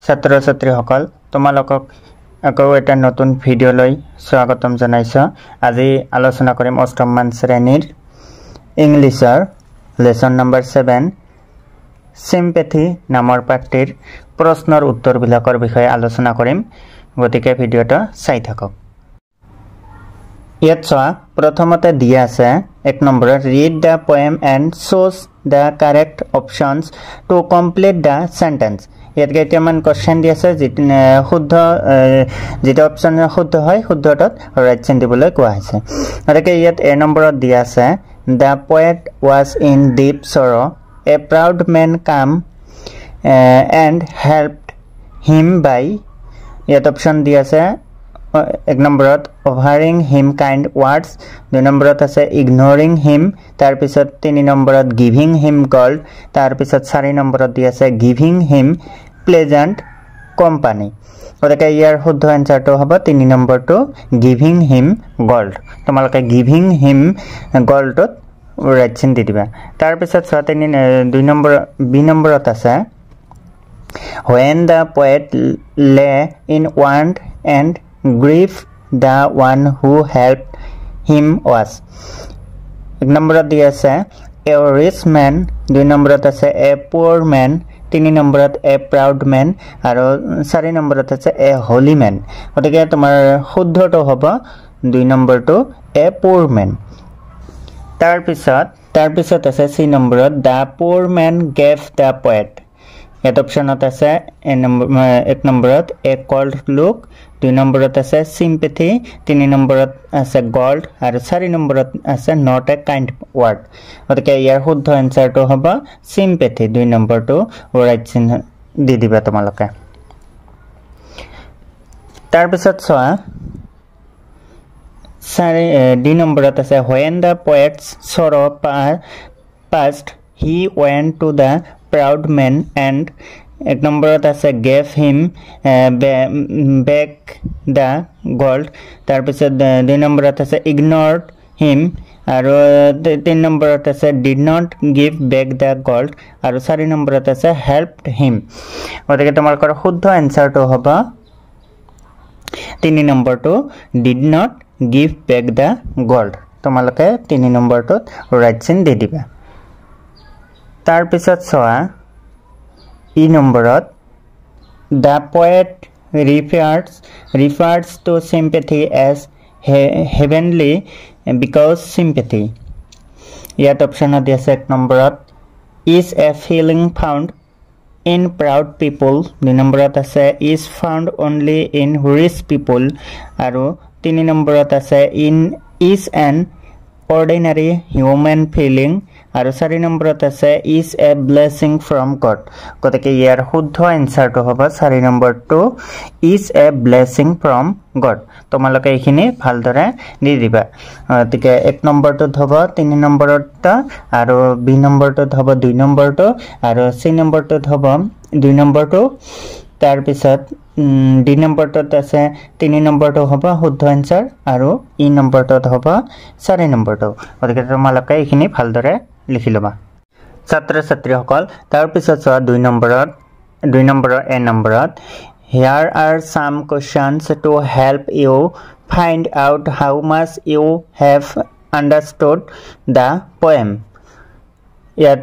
ছাত্ৰ ছাত্ৰীসকল তোমালোকক আকৌ এটা নতুন ভিডিও লৈ স্বাগতম জনাইছো। আজি আলোচনা কৰিম অষ্টম মান শ্ৰেণীৰ ইংলিছৰ লেসন নম্বৰ 7 সিম্পেথি নামৰ পাঠটিৰ প্ৰশ্নৰ উত্তৰবিলাকৰ বিষয়ে আলোচনা কৰিম। গতিকে ভিডিওটো চাই থাকক। ইয়াত চোৱা প্ৰথমতে দিয়া আছে 1 নম্বৰত read the poem and choose the correct options to complete the sentence। ইয়াত কেইটামান কোৱেশ্চন দি আছে শুদ্ধ যেটা অপচন শুদ্ধ হয় শুদ্ধটোত ৰাইট চিন দিবলৈ কোৱা হৈছে। গতিকে ইয়াত এ নম্বৰত দিয়া আছে the poet was in deep sorrow, a proud man came and helped him by। ইয়াত অপচন দি আছে 1 নম্বৰত offering him kind words, 2 নম্বৰত আছে ignoring him, তাৰ পিছত 3 নম্বৰত giving him gold, তাৰ পিছত 4 নম্বৰত দি আছে giving him pleasant company। গতিকে ইয়াৰ শুদ্ধ এনসাৰটো হ'ব 3 নম্বৰটো giving him gold। তোমালোকে giving him goldত ৰাইট চিন দি দিবা। তাৰ পিছত 2 নম্বৰ বি নম্বৰত আছে when the poet lay in want and grief the one who helped him was। 1 নম্বৰত দি আছে a rich man, 2 নম্বৰত আছে a poor man, 3 নম্বৰত a proud man আৰু 4 নম্বৰত আছে a holy man। গতিকে তোমাৰ শুদ্ধটো হ'ব 2 নম্বৰটো a poor man। তাৰ পিছত আছে c নম্বৰত the poor man gave the poet। ইয়াত অপচনত আছে 1 নম্বৰত a cold look, 2 নম্বৰত আছে sympathy, 3 নম্বৰত আছে gold আৰু 4 নম্বৰত আছে not a kind word। গতিকে ইয়াৰ শুদ্ধ এনসাৰটো হ'ব sympathy। 2 নম্বৰটো ৰাইট চিহ্ন দি দিবা তোমালোকে। তাৰ পিছত চোৱা ডি নম্বৰত আছে when the poet's sorrow passed he went to the proud man and 1 নম্বৰত আছে gave him back the gold, তাৰ পিছত 2 নম্বৰত আছে ignored him আৰু 3 নম্বৰত আছে did not give back the gold আৰু 4 নম্বৰত আছে helped him। গতিকে তোমালোকৰ শুদ্ধ এনসাৰটো হ'ব 3 নম্বৰটো did not give back the gold। তোমালোকে 3 নম্বৰটোত ৰাইট চিন দি দিবা। তাৰ পিছত চোৱা ই নম্বৰত the poet refers to sympathy as heavenly because sympathy। ইয়াত অপচনত দি আছে 1 নম্বৰত is a feeling found in proud people, 2 নম্বৰত আছে is found only in rich people আৰু 3 নম্বৰত আছে is an ordinary human feeling আৰু 4 নম্বৰত আছে is a blessing from God। গতিকে ইয়াৰ শুদ্ধ এনসাৰটো হ'ব 4 নম্বৰটো is a blessing from God। তোমালোকে এইখিনি ভালদৰে দি দিবা। গতিকে 1 নম্বৰটোত হ'ব 3 নম্বৰটো আৰু বি নম্বৰটোত হ'ব 2 নম্বৰটো আৰু চি নম্বৰটোত হ'ব 2 নম্বৰটো। তাৰ পিছত ডি নম্বৰটোত আছে 3 নম্বৰটো হ'ব শুদ্ধ এনসাৰ আৰু ই নম্বৰটোত হ'ব 4 নম্বৰটো। গতিকে তোমালোকে এইখিনি ভালদৰে লিখি ল'বা ছাত্ৰ ছাত্ৰীসকল। তাৰ পিছত চোৱা 2 নম্বৰৰ এ নম্বৰত here are some questions to help you find out how much you have understood the poem। ইয়াত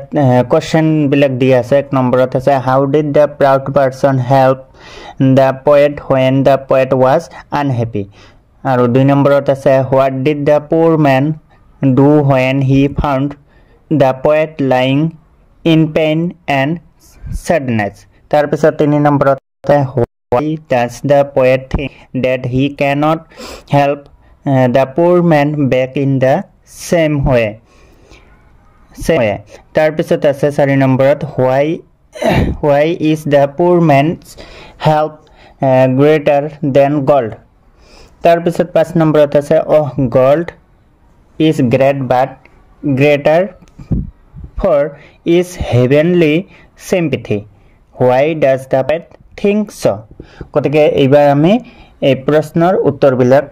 কোৱেশ্চন বিলাক দি আছে 1 নম্বৰত আছে how did the proud person help the poet when the poet was unhappy আৰু 2 নম্বৰত আছে what did the poor man do when he found the poet lying in pain and sadness। তাৰ পিছত 3 নম্বৰত আছে why does the poet think that he cannot help the poor man back in the same way। তাৰ পিছত আছে 4 নম্বৰত why is the poor man's help greater than gold। তাৰ পিছত 5 নম্বৰত আছে gold is great but greater for is heavenly sympathy, why does the poet think so। গতিকে এইবাৰ আমি এই প্ৰশ্নৰ উত্তৰবিলাক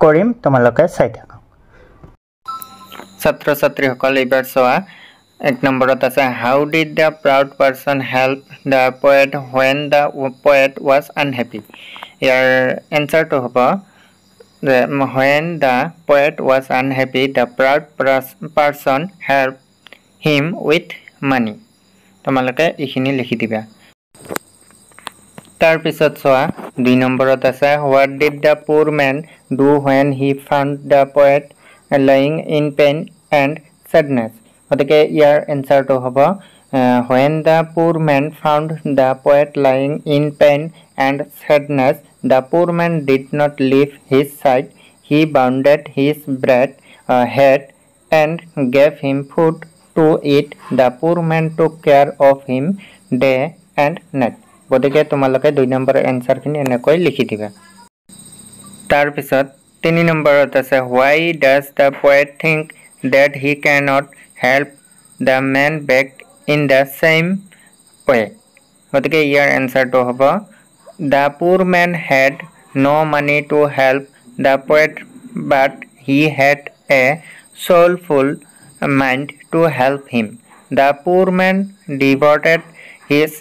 কৰিম, তোমালোকে চাই থাকক। ছাত্ৰ ছাত্ৰীসকল এইবাৰ চোৱা এক নম্বৰত আছে how did the proud person help the poet when the poet was unhappy ইয়াৰ এনসাৰটো হ'ব when the poet was unhappy the proud person helped him with money তোমালোকে এইখিনি লিখি দিবা তাৰ পিছত চোৱা 2 নম্বৰত আছে what did the poor man do when he found the poet lying in pain and sadness গতিকে ইয়াৰ এনসাৰটো হ'ব when the poor man found the poet lying in pain and sadness the poor man did not leave his side he bounded his head and gave him food to eat the poor man took care of him day and night গতিকে তোমালোকে 2 number এনসাৰখিনি এনেকৈ লিখি দিবা তাৰ পিছত 3 নম্বৰত আছে why does the poet think that he cannot help the man back in the same way গতিকে ইয়াৰ এনসাৰটো হ'ব the poor man had no money to help the poet but he had a soulful mind to help him the poor man devoted his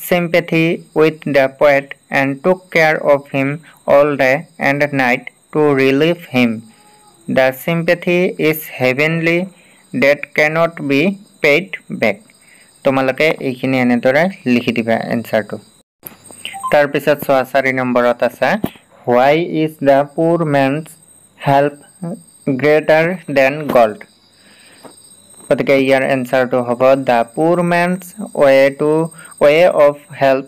sympathy with the poet and took care of him all day and night to relieve him the sympathy is heavenly that cannot be paid back তোমালোকে এইখিনি এনেদৰে লিখি দিবা এনসাৰটো তাৰ পিছত 4 নম্বৰত আছে why is the poor man's help greater than gold গতিকে ইয়াৰ এনসাৰটো হ'ব the poor man's way of help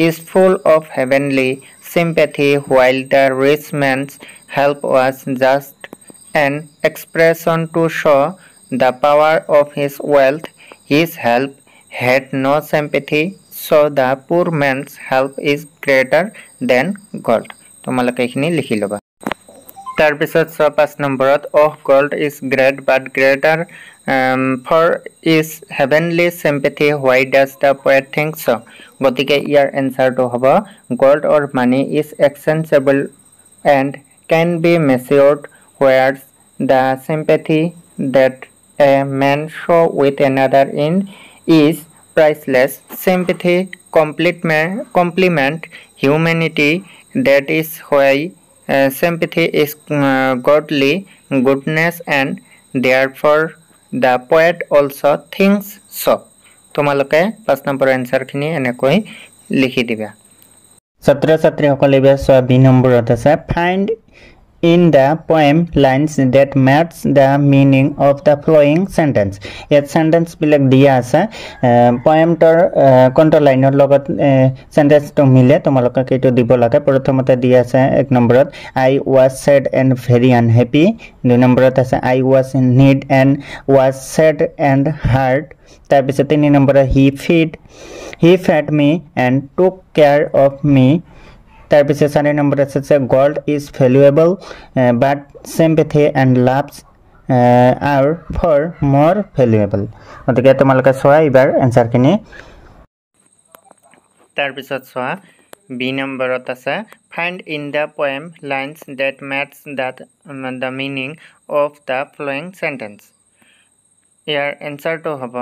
is full of heavenly sympathy while the rich man's help was just an expression to show the power of his wealth his help had no sympathy so the poor man's help is greater than gold তোমালোকে এইখিনি লিখি লবা তাৰ পিছত 5 নম্বৰত gold is great but greater for is heavenly sympathy why does the poet think so গতিকে ইয়াৰ এনসাৰটো হ'ব gold or money is exchangeable and can be measured whereas the sympathy that a man show with another in is priceless sympathy complement humanity that is why sympathy is godly goodness and therefore the poet also thinks so তোমালোকে 5 number এনসাৰখিনি এনেকৈ লিখি দিবা ছাত্ৰ ছাত্ৰী সকলে বেছা 2 নম্বৰত আছে find in the poem lines that match the meaning of the following sentence yet sentence bilak dia asa poem tor control line logot sentence to mile tomaloka keto dibo lage prothomote dia asa 1 numberot I was sad and very unhappy 2 numberot asa I was in need and was sad and hurt tar bisot 3 number he fed me and took care of me তাৰ পিছে 4 number আছে gold is valuable but sympathy and loves are far more valuable গতিকে তোমালোকে চোৱা এবাৰ এনসাৰখিনি তাৰ পিছত চোৱা বি নম্বৰত আছে find in the poem lines that match the meaning of the following sentence ইয়াৰ এনসাৰটো হ'ব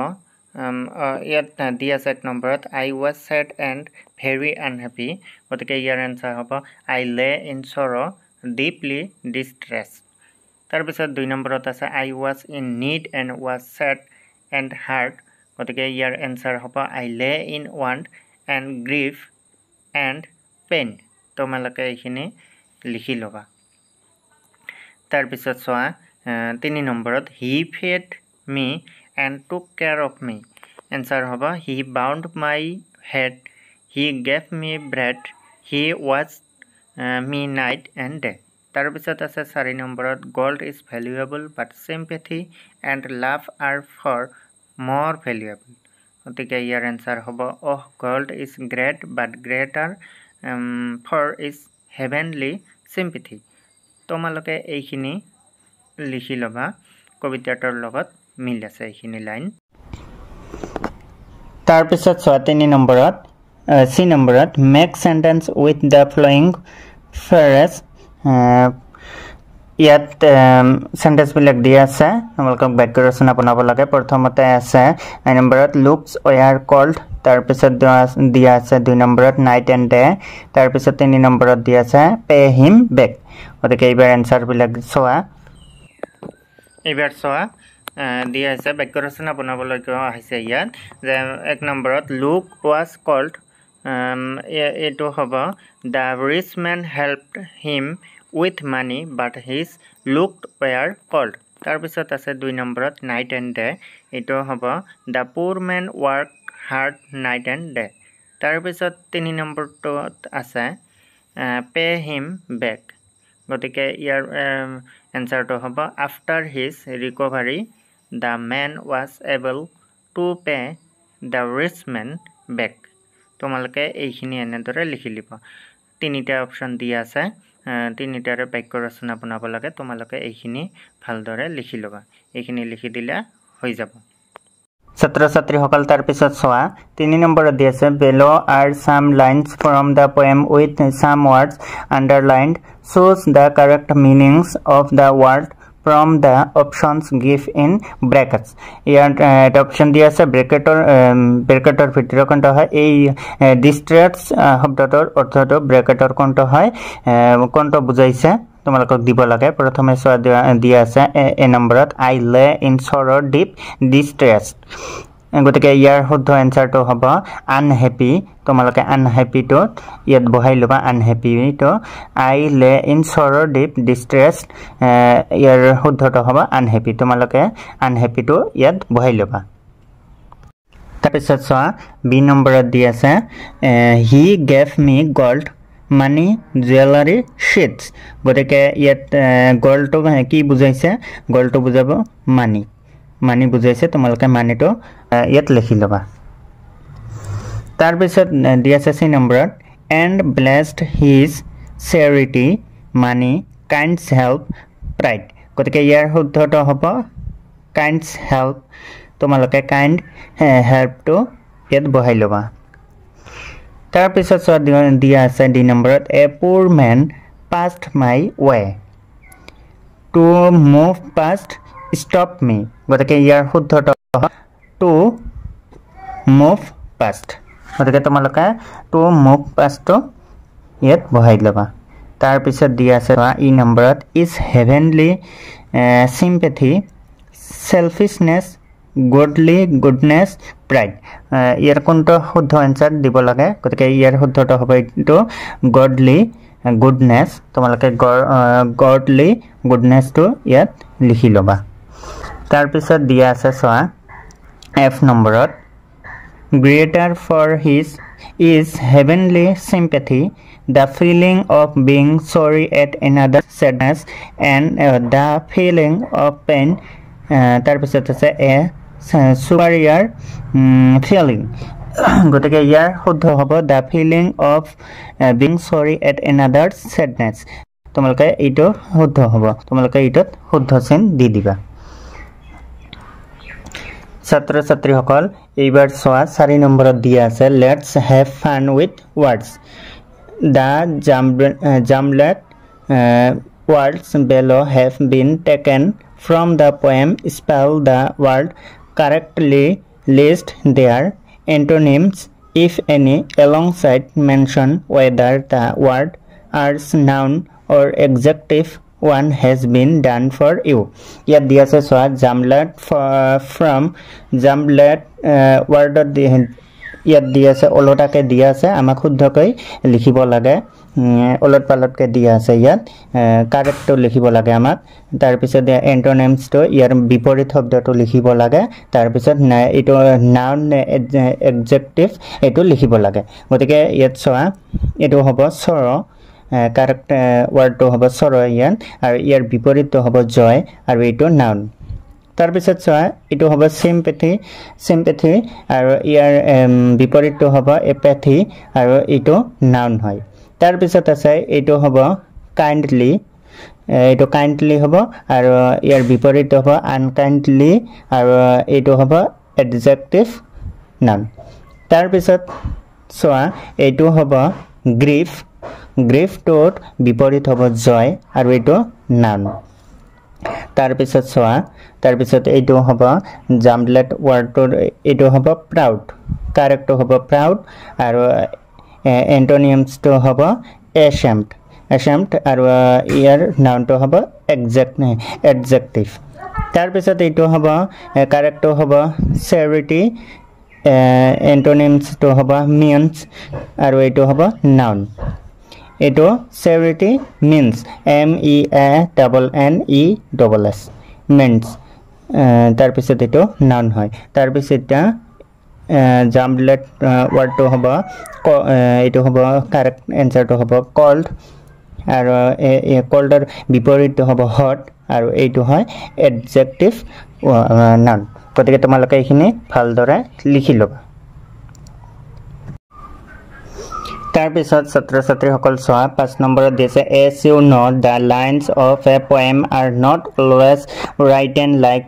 ইয়াত দিয়া আছে 1 নম্বৰত I was sad and very unhappy গতিকে ইয়াৰ এনসাৰ হ'ব I lay in sorrow deeply distressed তাৰ পিছত 2 নম্বৰত আছে I was in need and was sad and hurt গতিকে ইয়াৰ এনসাৰ হ'ব I lay in want and grief and pain তোমালোকে এইখিনি লিখি লবা তাৰ পিছত চোৱা 3 নম্বৰত he fed me and took care of me answer hoba he bound my head he gave me bread he watched me night and day tar bisot ase 4 numberot gold is valuable but sympathy and love are far more valuable otike your answer hoba gold is great but greater for is heavenly sympathy tomaloke eikhini likhi loba কবিতাটোৰ লগত মিল আছে এইখিনি line তাৰ পিছত 3 নম্বৰত সি নম্বৰত make sentence with the following phrase ইয়াত sentence বিলাক দিয়া আছে তোমালোকক বাক্য ৰচনা বনাব লাগে প্ৰথমতে আছে 9 নম্বৰত লুকস ওয়াৰ কল্ড তাৰ পিছত দিয়া আছে 2 নম্বৰত নাইট এন্ড ডে তাৰ পিছত 3 নম্বৰত দিয়া আছে পে হিম বেক গতিকে এইবাৰ আনসাৰ বিলাক চোৱা দিয়া আছে বাক্য ৰচনা বনাবলৈ আহিছে ইয়াত যে 1 নম্বৰত লুক ওয়াজ কল্ড এটো হ'ব the rich man helped him with money but his looked were cold তাৰ পিছত আছে 2 নম্বৰত night and day এটো হ'ব the poor man worked hard night and day তাৰ পিছত 3 নম্বৰটোত আছে pay him back গতিকে ইয়াৰ এনসাৰটো হ'ব after his recovery the man was able to pay the rich man back তোমালোকে এইখিনি এনেদৰে লিখি লিব তিনিটা অপচন দিয়া আছে তিনিটাৰ বাক্য ৰচনা বনাব লাগে তোমালোকে এইখিনি ভালদৰে লিখি লবা এইখিনি লিখি দিলে হৈ যাব ছাত্ৰ ছাত্ৰী সকল তাৰ পিছত সোৱা 3 নম্বৰত দিয়া আছে below are some lines from the poem with some words underlined shows the correct meanings of the word from the options give in brackets year option দিয়া আছে ব্ৰ্যাকেটৰ ভিতৰত কোনটো হয় এই distress শব্দটোৰ অৰ্থটো ব্ৰ্যাকেটৰ কোনটো হয় কোনটো বুজাইছে তোমালোকক দিব লাগে প্ৰথমে সোৱা দিয়া আছে এ নম্বৰত I lay in sorrow deep distress গতিকে ইয়াৰ শুদ্ধ এনসাৰটো হ'ব unhappy তোমালোকে unhappy টো ইয়াত বহাই লবা unhappy টো I lay in sorrow deep distress ইয়াৰ শুদ্ধটো হ'ব unhappy তোমালোকে unhappy টো ইয়াত বহাই লবা তাৰপিছত সোৱা বি নম্বৰত দি আছে he gave me gold money jewelry sheets গতিকে ইয়াত gold টো কি বুজাইছে gold টো বুজাব money বুজাইছে তোমালোকে money টো ইয়াত লিখি লবা তাৰ পিছত দি আছে 3 নম্বৰত and blessed his charity money kind's help pride গতিকে ইয়াৰ শুদ্ধটো হ'ব kind's help তোমালোকে kind help টো ইয়াত বহাই লবা তাৰ পিছত দিয়া আছে ডি নম্বৰত a poor man passed my way to move past stop me গতিকে ইয়াৰ শুদ্ধটো to move past গতিকে তোমালোকে to move past টো ইয়াত বহাই লবা তাৰ পিছত দিয়া আছে ই নম্বৰত is heavenly sympathy selfishness godly goodness pride ইয়াৰ কোনটো শুদ্ধ আনসাৰ দিব লাগে গতিকে ইয়াৰ শুদ্ধটো হ'ব এইটো godly goodness তোমালোকে godly goodness টো ইয়াত লিখি লবা তাৰ পিছত দিয়া আছে সোৱা F নম্বৰত greater for his is heavenly sympathy the feeling of being sorry at another's sadness and the feeling of pain তাৰ পিছত আছে a superior feeling গতিকে ইয়াৰ শুদ্ধ হ'ব the feeling of being sorry at another's sadness তোমালোকে এইটো শুদ্ধ হ'ব তোমালোকে এইটোত শুদ্ধ চিন দি দিবা ছাত্ৰ ছাত্ৰী সকল এইবাৰ সোৱা 4 নম্বৰত দিয়া আছে let's have fun with words the jumbled words below have been taken from the poem spell the word correctly list their antonyms if any alongside mention whether the word as noun or adjective one has been done for you yet dia se so jumbled from jumbled word yet dia se olotake dia se amak khuddhokai likhibo lage olot palot ke dia se yat correct to likhibo lage amak tar pisot antonyms to yar biporit shobdo to likhibo lage tar pisot eto noun adjective eto likhibo lage gotike yat so eto hobo sorrow correct word to hobo sorrow yan aru yar biporit to hobo joy aru eto noun tar pisot so eto hobo sympathy aru yar biporit to hobo apathy aru eto noun hoy tar pisot ase eto hobo kindly eto kindly hobo aru yar biporit to hobo unkindly aru eto hobo adjective noun tar pisot so eto hobo grief গ্ৰীফটোৰ বিপৰীত হ'ব জয় আৰু এইটো noun তাৰ পিছত সোৱা তাৰ পিছত এইটো হ'ব জাম্বলেট ওয়াৰ্ডটোৰ এইটো হ'ব প্ৰাউড কাৰেক্টটো হ'ব প্ৰাউড আৰু এন্টোনিমছটো হ'ব ashamed আৰু ইয়াৰ নাউনটো হ'ব adjective তাৰ পিছত এইটো হ'ব কাৰেক্টটো হ'ব charity এন্টোনিমছটো হ'ব means আৰু এইটো হ'ব নাউন এইটো charity means means means তাৰ পিছত এইটো নাউন হয় তাৰ পিছত জাম্বলেট ওয়াৰ্ডটো হ'ব এইটো হ'ব কাৰেক্ট এনসাৰটো হ'ব cold আৰু coldৰ বিপৰীতটো হ'ব hot আৰু এইটো হয় adjective নাউন গতিকে তোমালোকে এইখিনি ভালদৰে লিখি ল'বা তাৰ পিছত ছাত্ৰ ছাত্ৰীসকল চোৱা 5 নম্বৰত দিছে as you know the lines of a poem are not always written like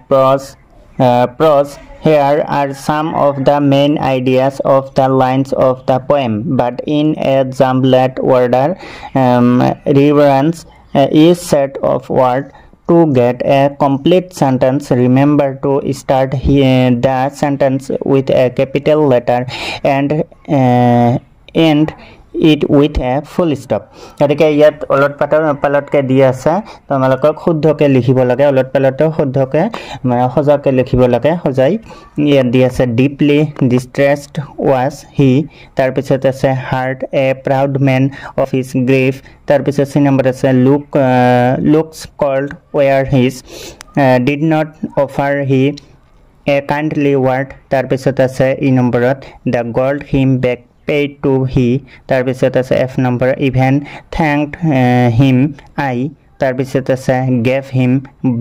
prose here are some of the main ideas of the lines of the poem but in a jumbled order reference each set of words to get a complete sentence remember to start the sentence with a capital letter and end it with a full stop গতিকে ইয়াত a lot পালটকে দি আছে তোমালোকক শুদ্ধকে লিখিব লাগে a lot পালটটো শুদ্ধকে সজাকে লিখিব লাগে সজাই ইয়াত দি আছে deeply distressed was he তাৰ পিছত আছে heart a proud man of his grief তাৰ পিছত সি নম্বৰ আছে looks cold where his did not offer he a kindly word তাৰ পিছত আছে ই নম্বৰত the gold him back paid to he তাৰ পিছত আছে f number even thanked him I তাৰ পিছত আছে gave him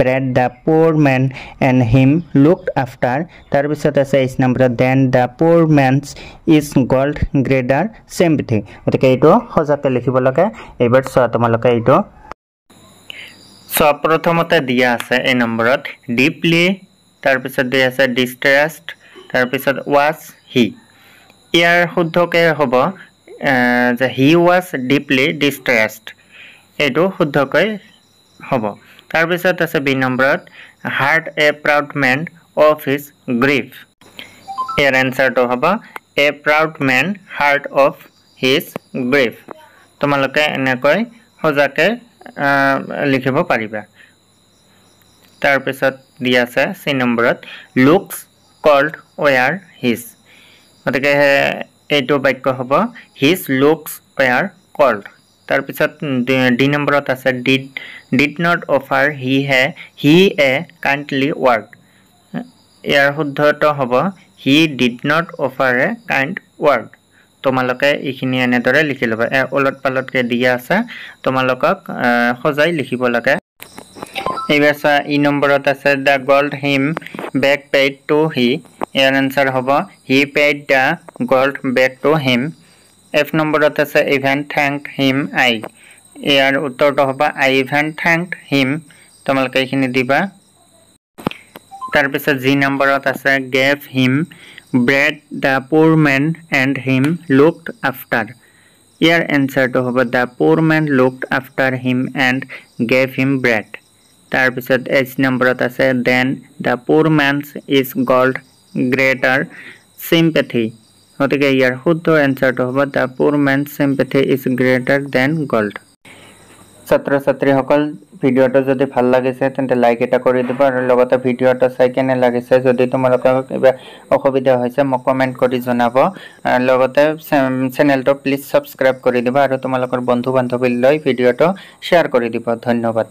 bread the poor man and him looked after তাৰ পিছত আছে h number then the poor man's is gold greater sympathy গতিকে এইটো সজাকে লিখিব লাগে এবাৰ চোৱা তোমালোকে এইটো সো প্ৰথমতে দিয়া আছে এই নম্বৰত deeply তাৰ পিছত দিয়া আছে distressed তাৰ পিছত was he ইয়াৰ শুদ্ধকে হ'ব যে he was deeply distressed এটো শুদ্ধকৈ হ'ব তাৰ পিছত আছে বি নম্বৰত heart a proud man of his grief ইয়াৰ আনসাৰটো হ'ব a proud man heart of his grief তোমালোকে এনেকৈ সজাকে লিখিব পাৰিবা তাৰ পিছত দিয়া আছে সি নম্বৰত looks cold where his গতিকে এইটো বাক্য হ'ব his looks were cold তাৰ পিছত ডি নম্বৰত আছে did not offer he a kindly word ইয়াৰ শুদ্ধটো হ'ব he did not offer a kind word তোমালোকে এইখিনি এনেদৰে লিখি ল'বা ওলট পালটকে দিয়া আছে তোমালোকক সজাই লিখিব লাগে এইবাৰ ই নম্বৰত আছে the gold him back paid to he year answer হ'ব he paid the gold back to him f নম্বৰত আছে even thanked him I ইয়াৰ উত্তৰটো হ'ব I even thanked him তোমালোকে এইখিনি দিবা তাৰ পিছত জি নম্বৰত আছে gave him bread the poor man and him looked after ইয়াৰ আনসাৰটো হ'ব the poor man looked after him and gave him bread তাৰ পিছত h নম্বৰত আছে then the poor man's is gold greater sympathy গতিকে ইয়াৰ শুদ্ধ আনসাৰটো হ'ব the poor man's sympathy is greater than gold ছাত্ৰ ছাত্ৰীসকল ভিডিওটো যদি ভাল লাগিছে তেন্তে লাইক এটা কৰি দিবা আৰু লগতে ভিডিওটো চাই কেনে লাগিছে যদি তোমালোকৰ কিবা অসুবিধা হৈছে মোক কমেন্ট কৰি জনাব লগতে চেনেলটো প্লিজ সাবস্ক্ৰাইব কৰি দিবা আৰু তোমালোকৰ বন্ধু বান্ধৱীলৈ ভিডিওটো শেয়াৰ কৰি দিবা ধন্যবাদ